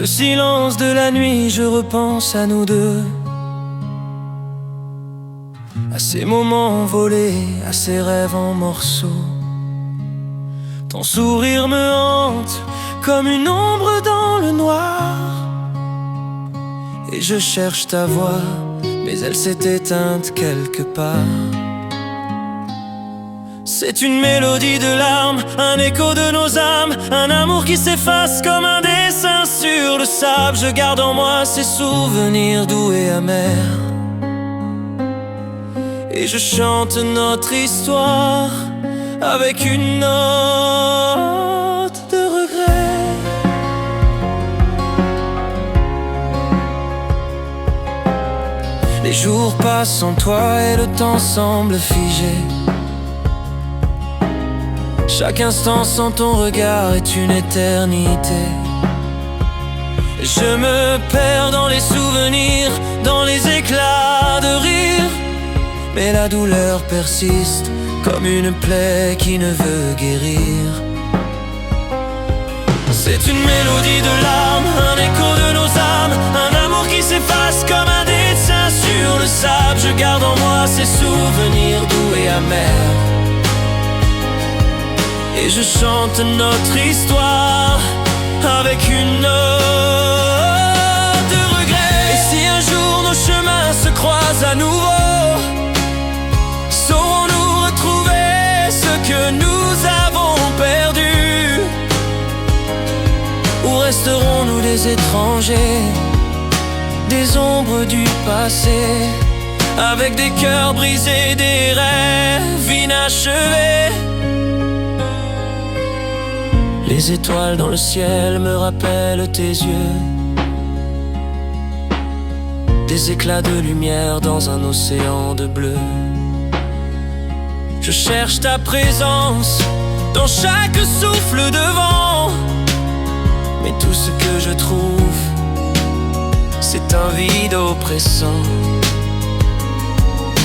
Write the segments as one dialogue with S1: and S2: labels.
S1: le silence de la nuit, je repense à nous deux, à ces moments volés, à ces rêves en morceaux. Ton sourire me hante comme une ombre dans le noir, et je cherche ta voix, mais elle s'est éteinte quelque part. C'est une mélodie de larmes, un écho de nos âmes, un amour qui s'efface comme un dessin sur le sable. Je garde en moi ces souvenirs doux et amers, et je chante notre histoire avec une note de regret. Les jours passent sans toi et le temps semble figé. Chaque instant sans ton regard est une éternité. Je me perds dans les souvenirs, dans les éclats de rire, mais la douleur persiste comme une plaie qui ne veut guérir. C'est une mélodie de larmes, un écho de nos âmes, un amour qui s'efface comme un dessin sur le sable. Je garde en moi ces souvenirs doux et amers, et je chante notre histoire avec une note de regret. Et si un jour nos chemins se croisent à nouveau, saurons-nous retrouver ce que nous avons perdu? Ou resterons-nous des étrangers, des ombres du passé, avec des cœurs brisés, des rêves inachevés? Les étoiles dans le ciel me rappellent tes yeux, des éclats de lumière dans un océan de bleu. Je cherche ta présence dans chaque souffle de vent, mais tout ce que je trouve, c'est un vide oppressant.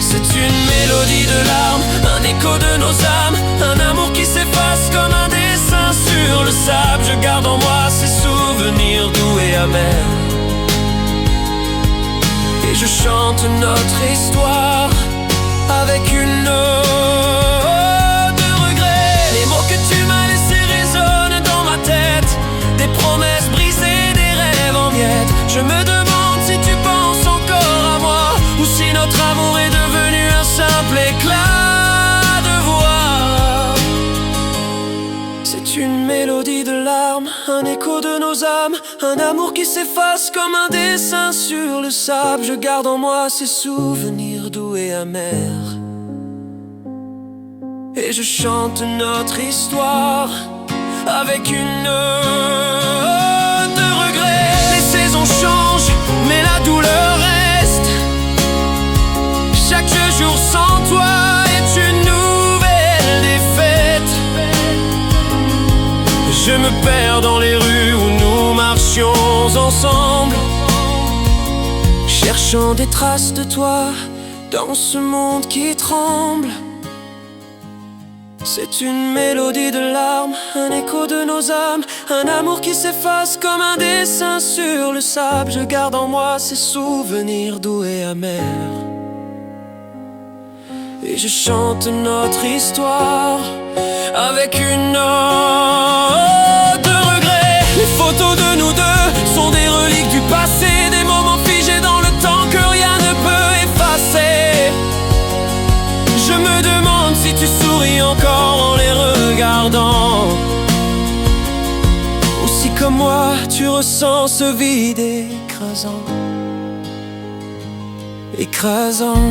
S1: C'est une mélodie de larmes, un écho de nos âmes, un amour qui s'efface comme un dessin sur le sable. Je garde en moi ces souvenirs doux et amers, et je chante notre histoire avec une note de regret. Les mots que tu m'as laissés résonnent dans ma tête, des promesses brisées, des rêves en miettes. Je me demande si tu penses encore à moi, ou si notre amour est devenu un simple éclat de voix. C'est une mélodie de larmes, un écho de nos âmes, un amour qui s'efface comme un dessin sur le sable. Je garde en moi ces souvenirs doux et amers, et je chante notre histoire avec une note de regret. Les saisons changent, mais la douleur reste. Chaque jour sans toi est une nouvelle défaite. Je me perds dans les rues où nous marchions ensemble, cherchant des traces de toi dans ce monde qui tremble. C'est une mélodie de larmes, un écho de nos âmes, un amour qui s'efface comme un dessin sur le sable. Je garde en moi ces souvenirs doux et amers, et je chante notre histoire avec une note de regret. Les photos de nous deux sont des reliques du passé, des moments figés dans le temps que rien ne peut effacer. Je me demande si tu souris encore en les regardant, ou si comme moi tu ressens ce vide écrasant, écrasant.